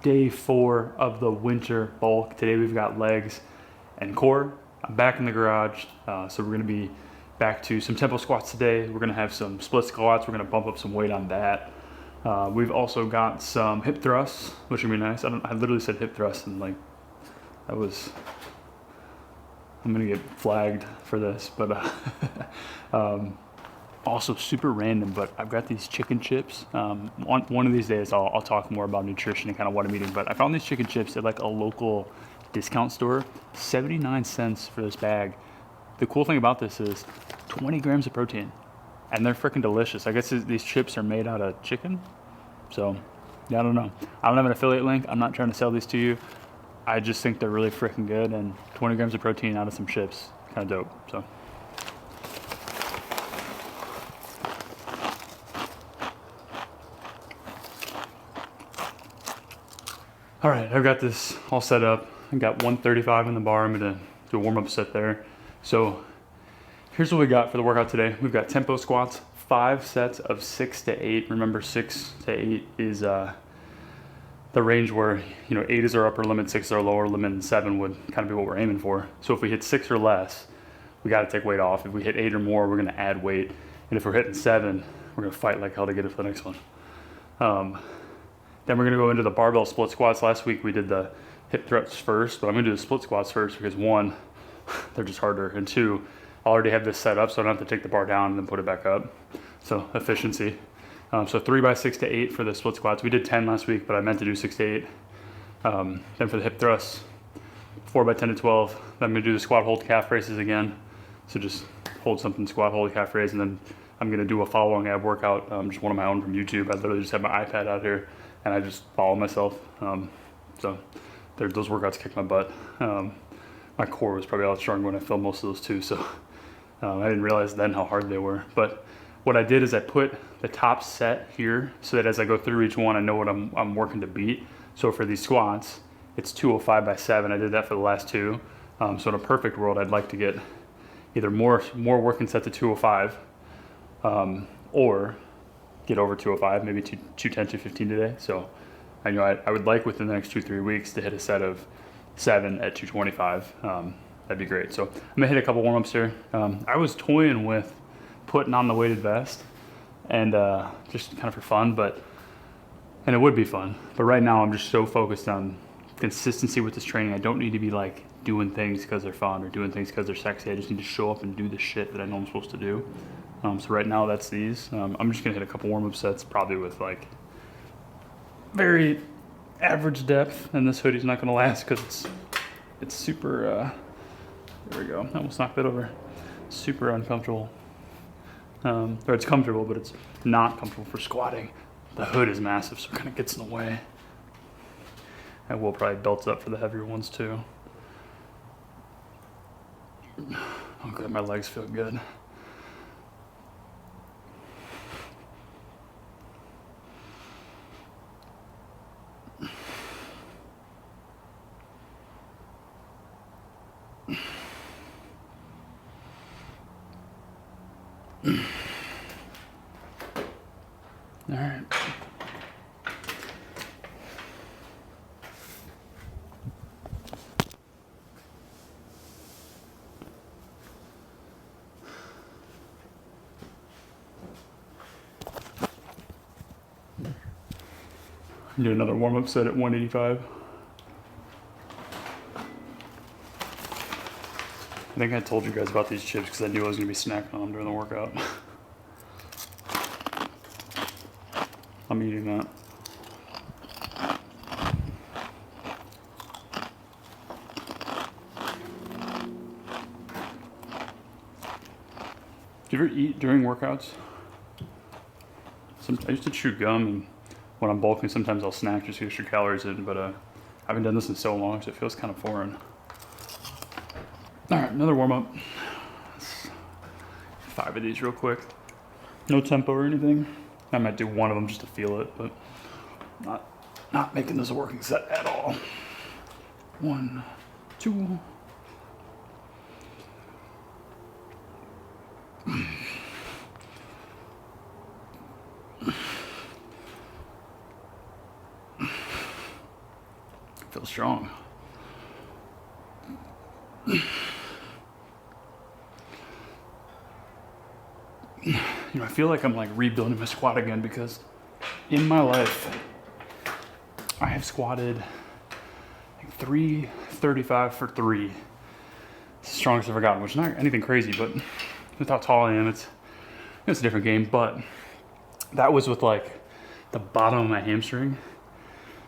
day 4 of the winter bulk. Today we've got legs and core. I'm back in the garage, so we're gonna be back to some tempo squats today. We're gonna have some split squats. We're gonna bump up some weight on that. We've also got some hip thrusts, which would be nice. I literally said hip thrusts and like, that was, I'm gonna get flagged for this, but also super random, but I've got these chicken chips. One of these days I'll talk more about nutrition and kind of what I'm eating, but I found these chicken chips at like a local discount store, 79 cents for this bag. The cool thing about this is 20 grams of protein, and they're freaking delicious. I guess these chips are made out of chicken, so yeah, I don't know. I don't have an affiliate link. I'm not trying to sell these to you. I just think they're really freaking good, and 20 grams of protein out of some chips, kind of dope. So. All right, I've got this all set up. I've got 135 in the bar. I'm gonna do a warm-up set there. So here's what we got for the workout today. We've got tempo squats, 5 sets of 6 to 8. Remember, 6 to 8 is the range where, 8 is our upper limit, 6 is our lower limit, and 7 would kind of be what we're aiming for. So if we hit 6 or less, we gotta take weight off. If we hit 8 or more, we're gonna add weight. And if we're hitting 7, we're gonna fight like hell to get it for the next one. Then we're gonna go into the barbell split squats. Last week we did the hip thrusts first, but I'm gonna do the split squats first because 1, they're just harder, and 2, I already have this set up so I don't have to take the bar down and then put it back up. So efficiency. So 3 by 6 to 8 for the split squats. We did 10 last week, but I meant to do 6 to 8. Then for the hip thrusts, 4 by 10 to 12. Then I'm gonna do the squat hold calf raises again. So just hold something, squat, hold, calf raise, and then I'm gonna do a follow-along ab workout, just one of my own from YouTube. I literally just have my iPad out here and I just follow myself. So those workouts kick my butt. My core was probably a lot stronger when I filmed most of those too, so I didn't realize then how hard they were. But what I did is I put the top set here so that as I go through each one, I know what I'm working to beat. So for these squats, it's 205 by 7. I did that for the last 2. So in a perfect world, I'd like to get either more working sets of 205, or get over 205, maybe 210, 215 today. So I would like within the next 2-3 weeks to hit a set of 7 at 225. That'd be great. So I'm gonna hit a couple warm-ups here. I was toying with putting on the weighted vest and just kind of for fun, and it would be fun. But right now I'm just so focused on consistency with this training. I don't need to be like doing things because they're fun or doing things because they're sexy. I just need to show up and do the shit that I know I'm supposed to do. So right now that's these. I'm just gonna hit a couple warm-up sets, probably with like very average depth, and this hoodie's not gonna last because it's super, there we go, I almost knocked that over. Super uncomfortable. Or it's comfortable, but it's not comfortable for squatting. The hood is massive, so it kind of gets in the way. I will probably belt up for the heavier ones too. Oh good, my legs feel good. All right. Do another warm-up set at 185. I think I told you guys about these chips because I knew I was going to be snacking on them during the workout. I'm eating that. Do you ever eat during workouts? I used to chew gum, and when I'm bulking, sometimes I'll snack just to get extra calories in, but I haven't done this in so long, so it feels kind of foreign. All right, another warm-up. 5 of these real quick. No tempo or anything. I might do one of them just to feel it, but not making this a working set at all. 1, 2. Feel strong. You know, I feel like I'm like rebuilding my squat again, because in my life, I have squatted like 335 for 3. It's the strongest I've ever gotten, which is not anything crazy, but with how tall I am, it's a different game. But that was with like the bottom of my hamstring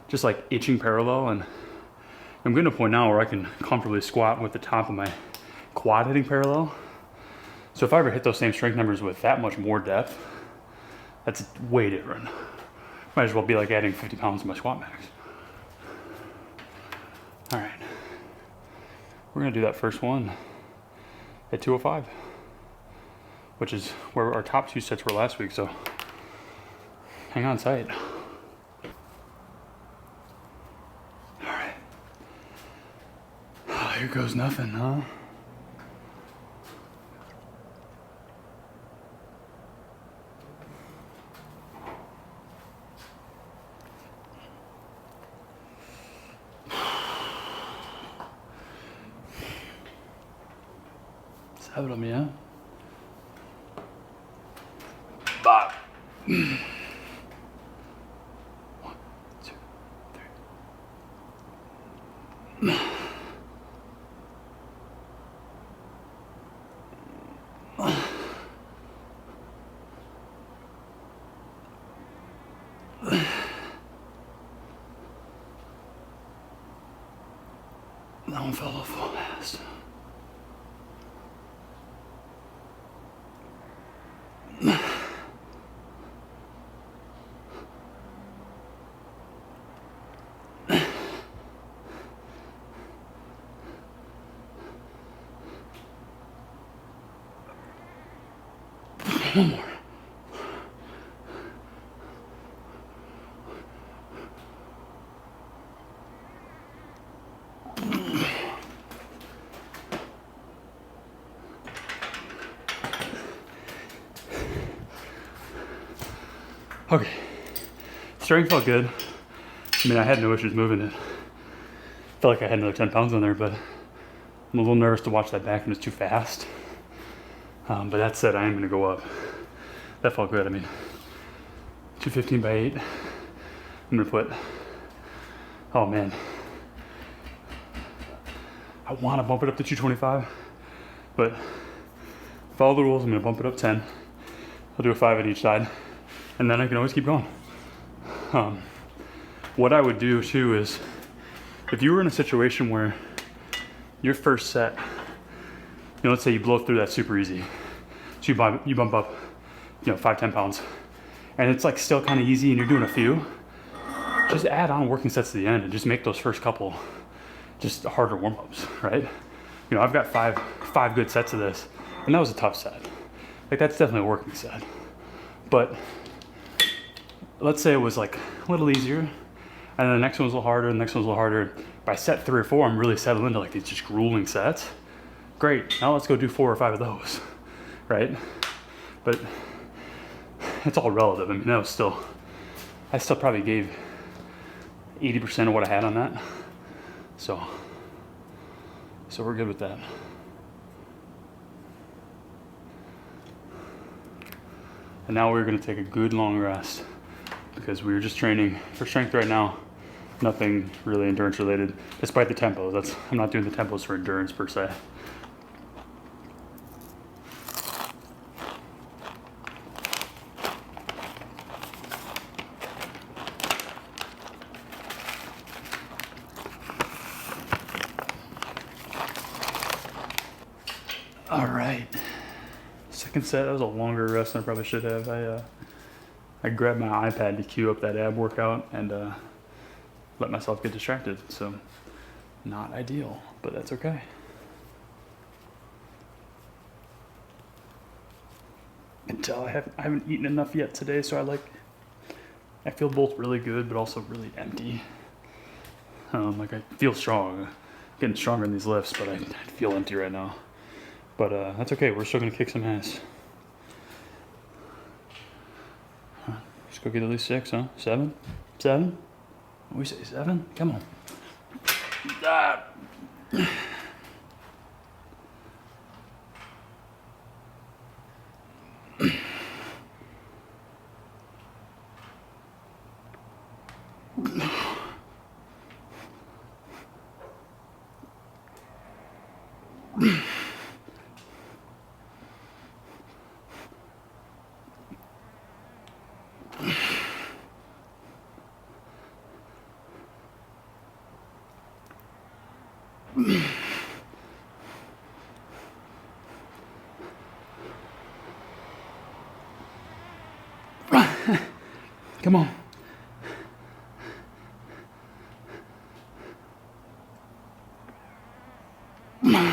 just like itching parallel, and I'm getting to a point now where I can comfortably squat with the top of my quad hitting parallel. So if I ever hit those same strength numbers with that much more depth, that's way different. Might as well be like adding 50 pounds to my squat max. All right, we're gonna do that first one at 205, which is where our top 2 sets were last week, so hang on tight. All right, oh, here goes nothing, huh? Have it on me, huh? Bop. 1, 2, 3. That one fell off fast. One more. Okay, strength felt good. I mean, I had no issues moving it. Felt like I had another 10 pounds on there, but I'm a little nervous to watch that back and it's too fast. But that said, I am gonna go up. That felt good. I mean, 215 by 8. I'm gonna put, oh man. I wanna bump it up to 225, but follow the rules. I'm gonna bump it up 10. I'll do a 5 at each side, and then I can always keep going. What I would do too is, if you were in a situation where your first set, you know, let's say you blow through that super easy, so you bump up, you know, 5-10 pounds, and it's like still kind of easy and you're doing a few, just add on working sets to the end and just make those first couple just harder warm-ups, right? You know, I've got five good sets of this, and that was a tough set. Like, that's definitely a working set. But let's say it was like a little easier, and then the next one was a little harder, and the next one was a little harder. By set 3 or 4, I'm really settled into like these just grueling sets. Great, now let's go do 4 or 5 of those, right? But it's all relative. I mean, that was still, I still probably gave 80% of what I had on that. So we're good with that. And now we're gonna take a good long rest, because we were just training for strength right now. Nothing really endurance related, despite the tempos. I'm not doing the tempos for endurance per se. All right, second set. That was a longer rest than I probably should have. I grabbed my iPad to queue up that ab workout and let myself get distracted. So not ideal, but that's okay. I can tell I haven't eaten enough yet today, so I feel both really good but also really empty. Like I feel strong, getting stronger in these lifts, but I feel empty right now. But that's okay, we're still gonna kick some ass. Let's go get at least 6, huh? 7? 7? We say 7? Come on. Ah. Come on.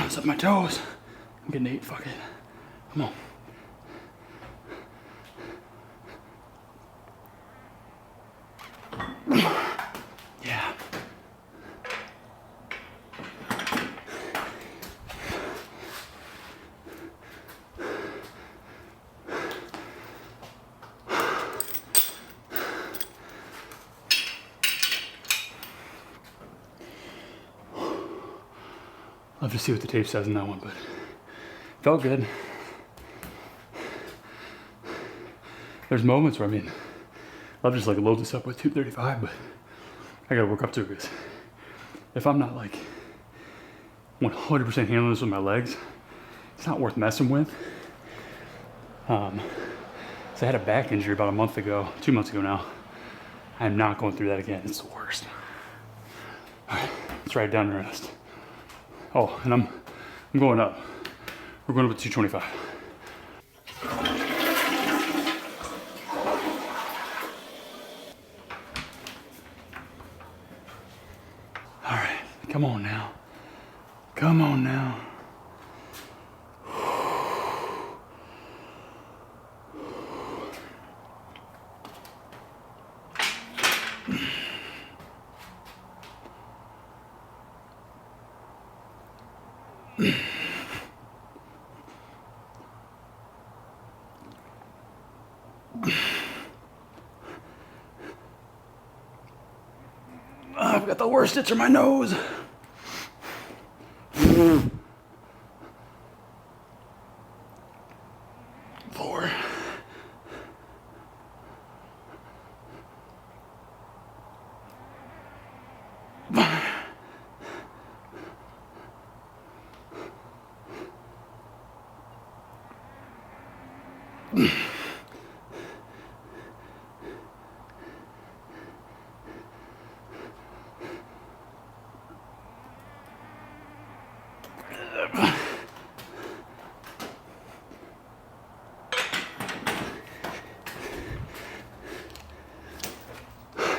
It's up my toes. I'm getting 8, fuck it. Come on. Yeah. I'll have to see what the tape says in that one, but felt good. There's moments where, I mean, I'll just like load this up with 235, but I gotta work up to it, because if I'm not like 100% handling this with my legs, it's not worth messing with. So I had a back injury about a month ago, 2 months ago now. I'm not going through that again. It's the worst. All right, let's write it down and rest. Oh, and I'm going up. We're going up to 225. All right, come on now. Come on now. I've got the worst itch in my nose. 4.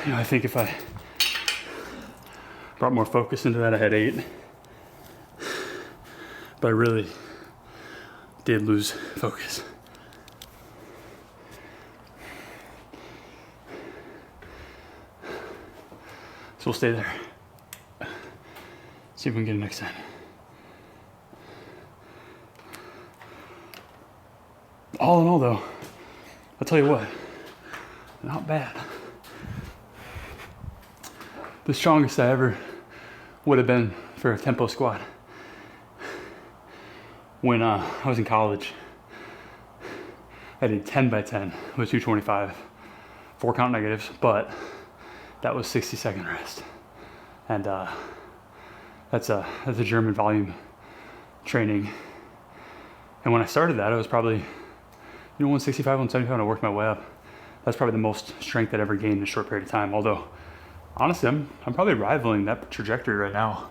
You know, I think if I brought more focus into that, I had 8. But I really did lose focus. So we'll stay there. See if we can get it next time. All in all though, I'll tell you what, not bad. The strongest I ever would have been for a tempo squat when I was in college. I did 10 by 10 with 225, 4 count negatives, but that was 60-second rest. And that's a German volume training. And when I started that, I was probably, 165, 175, and I worked my way up. That's probably the most strength I'd ever gained in a short period of time. Although, honestly, I'm probably rivaling that trajectory right now,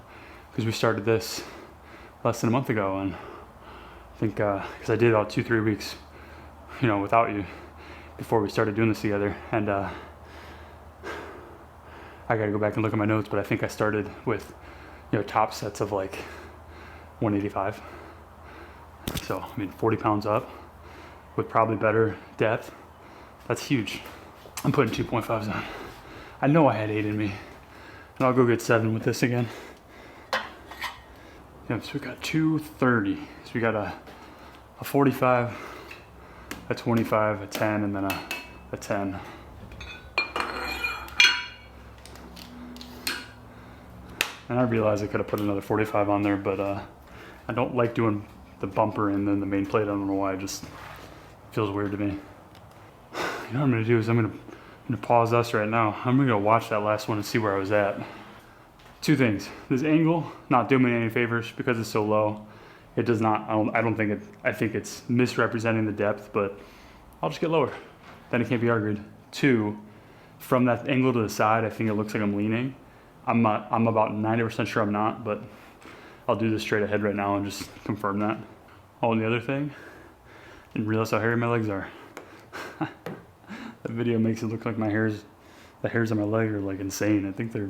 because we started this less than a month ago, and I think because I did about 2-3 weeks, without you before we started doing this together, and I gotta go back and look at my notes, but I think I started with top sets of like 185. So 40 pounds up with probably better depth. That's huge. I'm putting 2.5s on. I know I had 8 in me, and I'll go get 7 with this again. Yeah, so we got 230. So we got a 45, a 25, a 10, and then a 10. And I realized I could have put another 45 on there, but I don't like doing the bumper and then the main plate. I don't know why, it just feels weird to me. You know what I'm gonna do is I'm gonna pause us right now. I'm gonna go watch that last one and see where I was at. Two things. This angle, not doing me any favors because it's so low. It does not, I don't think it, I think it's misrepresenting the depth, but I'll just get lower. Then it can't be argued. Two, from that angle to the side, I think it looks like I'm leaning. I'm about 90% sure I'm not, but I'll do this straight ahead right now and just confirm that. Oh, and the other thing, and realize how hairy my legs are. That video makes it look like the hairs on my leg are like insane. I think they're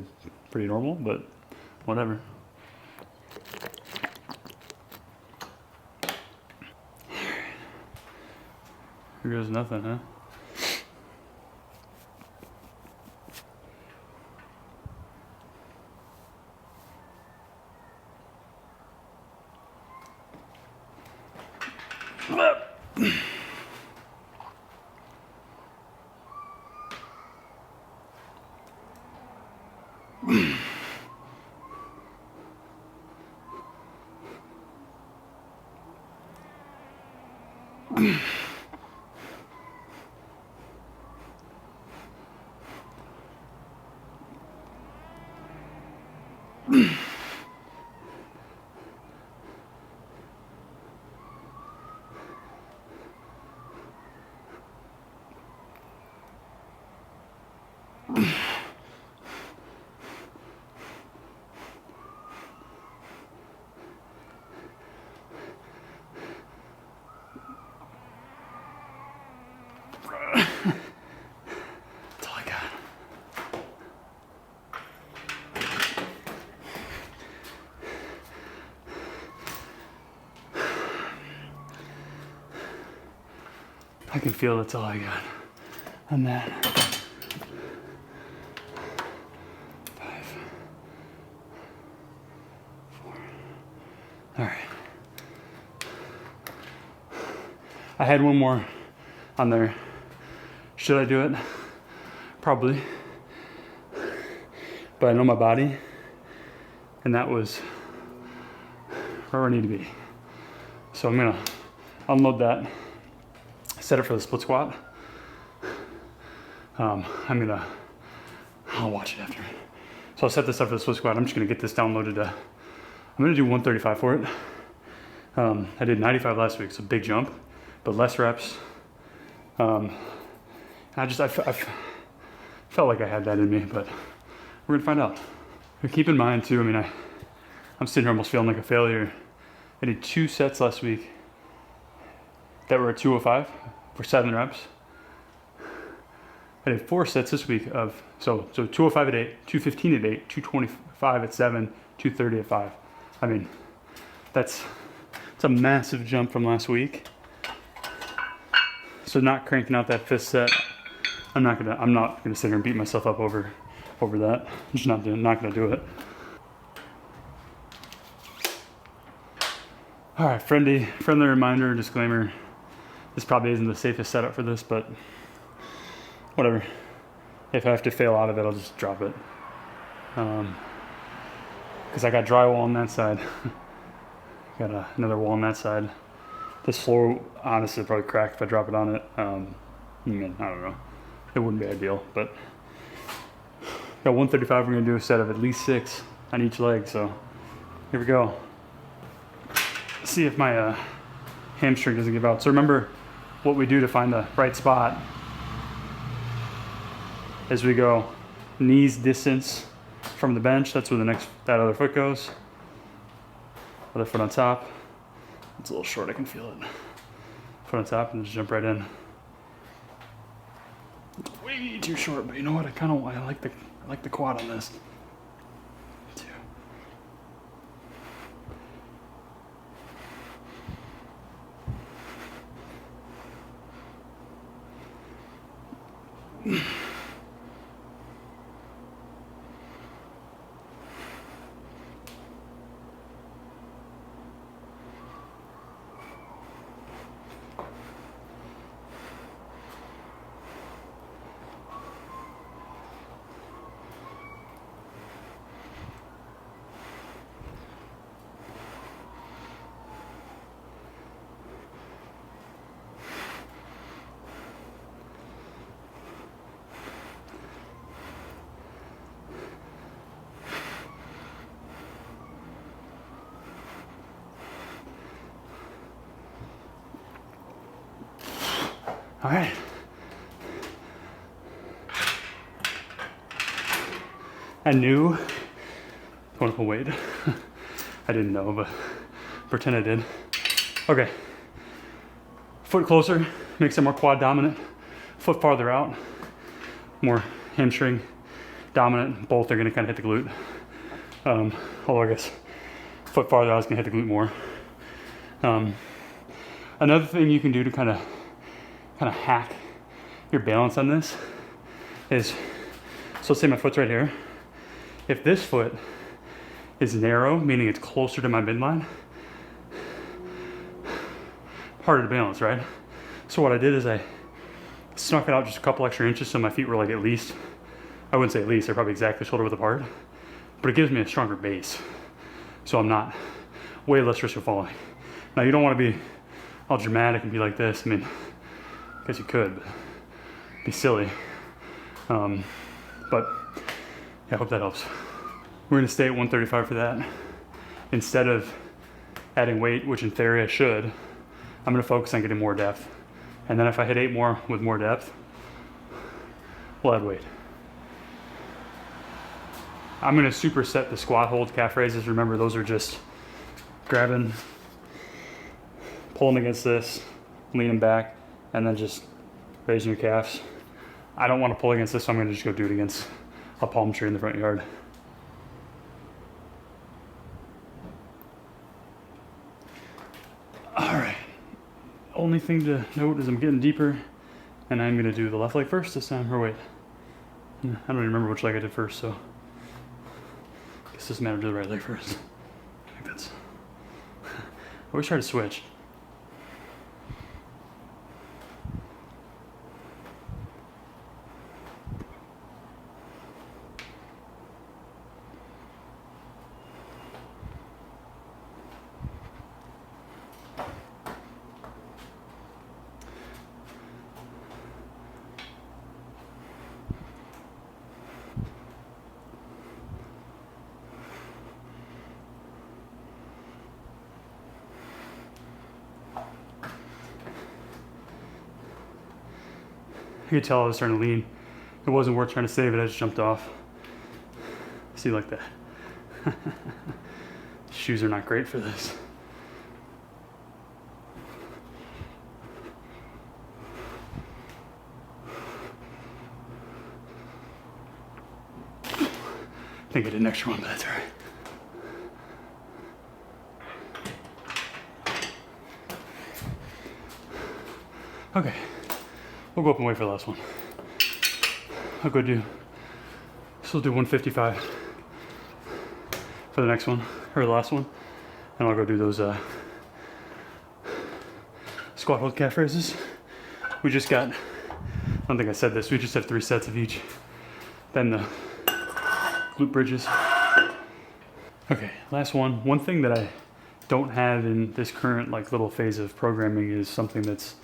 pretty normal, but whatever. Here goes nothing, huh? That's all I got. I can feel that's all I got on that. 5, 4. All right. I had one more on there. Should I do it? Probably. But I know my body, and that was where I need to be. So I'm gonna unload that, set it for the split squat. I'll watch it after. So I'll set this up for the split squat. I'm just gonna get this downloaded. I'm gonna do 135 for it. I did 95 last week, so big jump, but less reps. I felt like I had that in me, but we're gonna find out. But keep in mind too, I mean, I'm sitting here almost feeling like a failure. I did 2 sets last week that were at 205 for 7 reps. I did 4 sets this week of, so 205 at 8, 215 at 8, 225 at 7, 230 at 5. I mean, it's a massive jump from last week. So not cranking out that 5th set, I'm not gonna sit here and beat myself up over that. I'm just not gonna do it. All right, friendly reminder, disclaimer. This probably isn't the safest setup for this, but whatever. If I have to fail out of it, I'll just drop it. Because I got drywall on that side. Got another wall on that side. This floor, honestly, probably crack if I drop it on it. I don't know. It wouldn't be ideal, but got 135. We're gonna do a set of at least 6 on each leg. So here we go. See if my hamstring doesn't give out. So remember what we do to find the right spot as we go knees distance from the bench. That's where that other foot goes. Other foot on top. It's a little short, I can feel it. Foot on top and just jump right in. Way too short, but you know what? I like the quad on this. All right. I knew, quote unquote, weight. I didn't know, but pretend I did. Okay. Foot closer, makes it more quad dominant. Foot farther out, more hamstring dominant. Both are gonna kind of hit the glute. Although I guess foot farther out is gonna hit the glute more. Another thing you can do to kind of hack your balance on this is, so let's say my foot's right here. If this foot is narrow, meaning it's closer to my midline, harder to balance, right? So what I did is I snuck it out just a couple extra inches so my feet were like at least, I wouldn't say at least, they're probably exactly shoulder width apart, but it gives me a stronger base. So I'm not way less risk of falling. Now you don't want to be all dramatic and be like this. I mean, I guess you could, but it'd be silly. But yeah, I hope that helps. We're gonna stay at 135 for that. Instead of adding weight, which in theory I should, I'm gonna focus on getting more depth. And then if I hit 8 more with more depth, we'll add weight. I'm gonna superset the squat hold calf raises. Remember, those are just grabbing, pulling against this, leaning back, and then just raising your calves. I don't wanna pull against this, so I'm gonna just go do it against a palm tree in the front yard. All right, only thing to note is I'm getting deeper, and I'm gonna do the left leg first this time, or wait. I don't even remember which leg I did first, so I guess it doesn't matter to do the right leg first. I think that's, I always try to switch. You could tell I was starting to lean. It wasn't worth trying to save it, I just jumped off. See, like that. Shoes are not great for this. I think I did an extra one, but that's all right. Okay, we'll go up and wait for the last one. I'll go do, so we'll do 155 for the next one, or the last one. And I'll go do those squat hold calf raises. We just got, I don't think I said this, we just have 3 sets of each. Then the glute bridges. Okay, last one. One thing that I don't have in this current like little phase of programming is something that's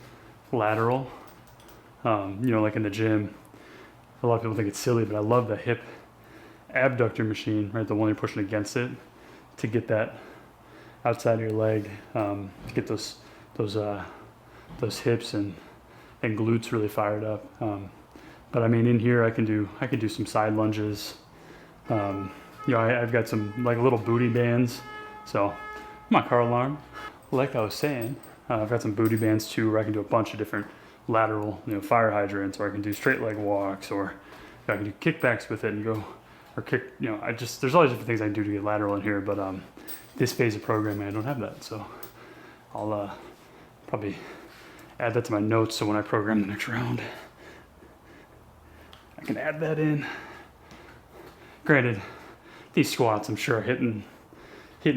lateral. You know, like in the gym, a lot of people think it's silly, but I love the hip abductor machine, right? The one you're pushing against it to get that outside of your leg, to get those hips and glutes really fired up. But I mean, in here I can do some side lunges. You know, I've got some like little booty bands. So, come on, car alarm. Like I was saying, I've got some booty bands too, where I can do a bunch of different lateral, you know, fire hydrants, or I can do straight leg walks, or I can do kickbacks with it and go, or kick, you know, there's all these different things I can do to get lateral in here, but this phase of programming, I don't have that. So I'll probably add that to my notes so when I program the next round, I can add that in. Granted, these squats, I'm sure, are hitting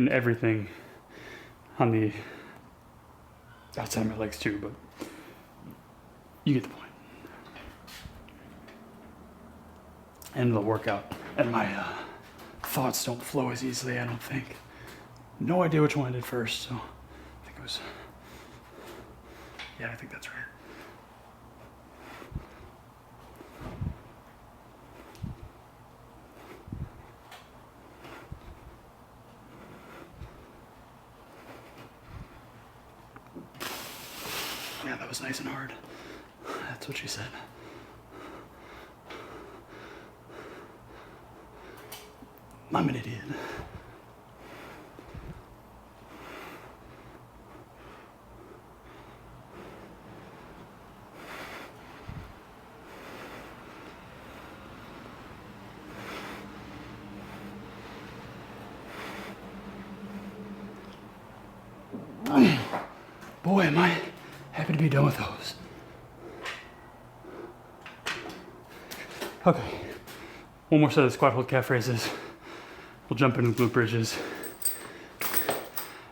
everything on the outside of my legs too, but you get the point. End of the workout, and my thoughts don't flow as easily, I don't think. No idea which one I did first, so I think it was, yeah, I think that's right. Yeah, that was nice and hard. That's what she said. I'm an idiot. Boy, am I happy to be done with those. Okay, one more set of squat hold calf raises. We'll jump into glute bridges.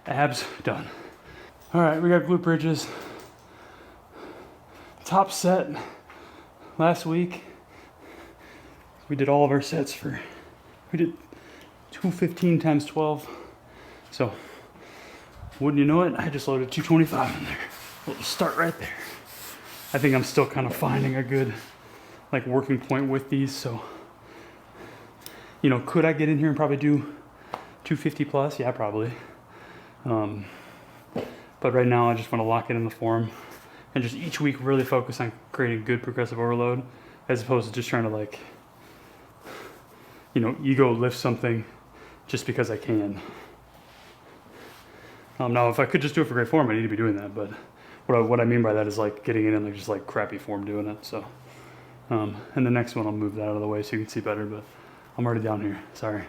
Abs, done. All right, we got glute bridges. Top set last week. We did all of our sets we did 215 times 12. So, wouldn't you know it, I just loaded 225 in there. We'll just start right there. I think I'm still kind of finding a good like working point with these, so you know, could I get in here and probably do 250 plus? Yeah, probably. But right now I just want to lock it in the form and just each week really focus on creating good progressive overload as opposed to just trying to like, you know, ego lift something just because I can. Now if I could just do it for great form, I need to be doing that, but what I mean by that is like getting it in like just like crappy form doing it, so. And the next one I'll move that out of the way so you can see better, but I'm already down here, sorry.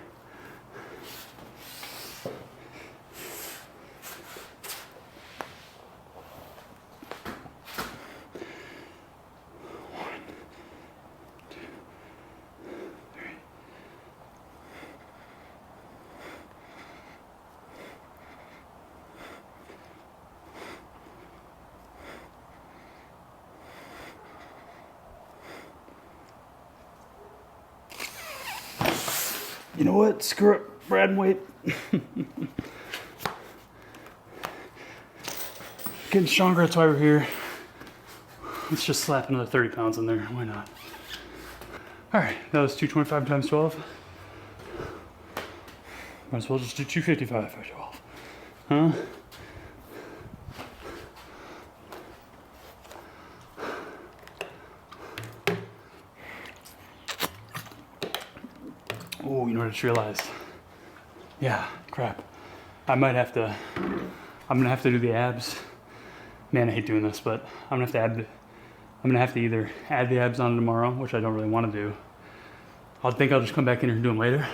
You know what? Screw it. Brad and weight. Getting stronger, that's why we're here. Let's just slap another 30 pounds in there. Why not? All right, that was 225 times 12. Might as well just do 255 by 12. Huh? Oh, you know what I just realized? Yeah, crap. I'm gonna have to do the abs. Man, I hate doing this, but I'm gonna have to either add the abs on tomorrow, which I don't really want to do. I'll just come back in here and do them later.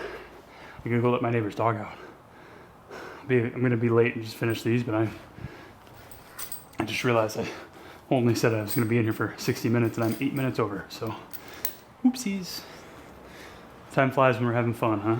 I'm gonna go let my neighbor's dog out. I'm gonna be late and just finish these, but I just realized I only said I was gonna be in here for 60 minutes and I'm 8 minutes over, so oopsies. Time flies when we're having fun, huh?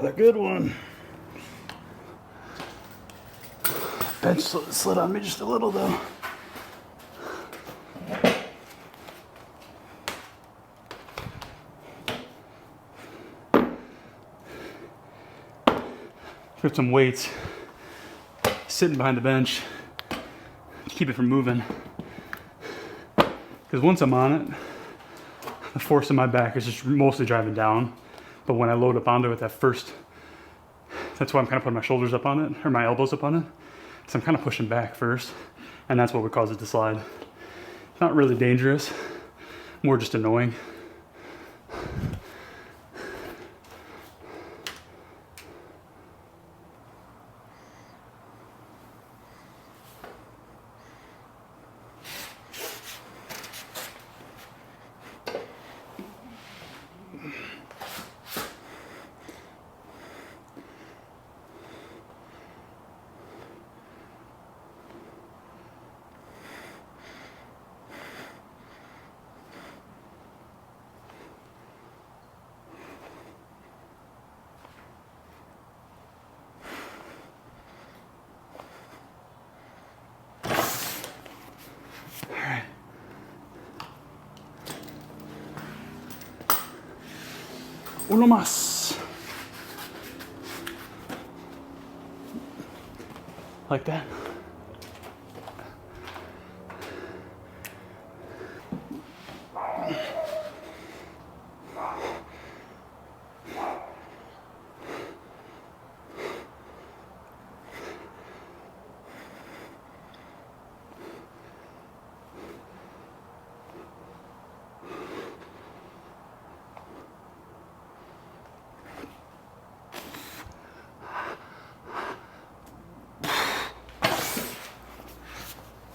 Another good one. Bench slid on me just a little though. Put some weights sitting behind the bench to keep it from moving. Because once I'm on it, the force in my back is just mostly driving down. But when I load up onto it, that's why I'm kind of putting my shoulders up on it, or my elbows up on it. So I'm kind of pushing back first, and that's what would cause it to slide. Not really dangerous, more just annoying. Uno más. Like that.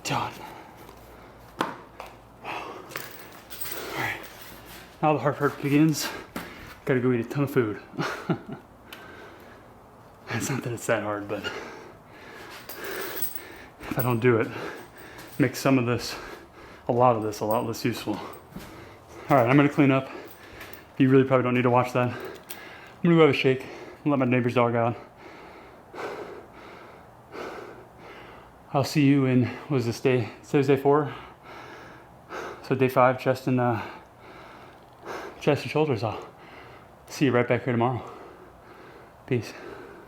Done. Alright, now the hard part begins. Gotta go eat a ton of food. It's not that it's that hard, but if I don't do it, it makes some of this, a lot of this, a lot less useful. Alright, I'm gonna clean up. You really probably don't need to watch that. I'm gonna go have a shake and let my neighbor's dog out. I'll see you in, what was this day? Today's day 4. So day 5, chest and shoulders. I'll see you right back here tomorrow. Peace.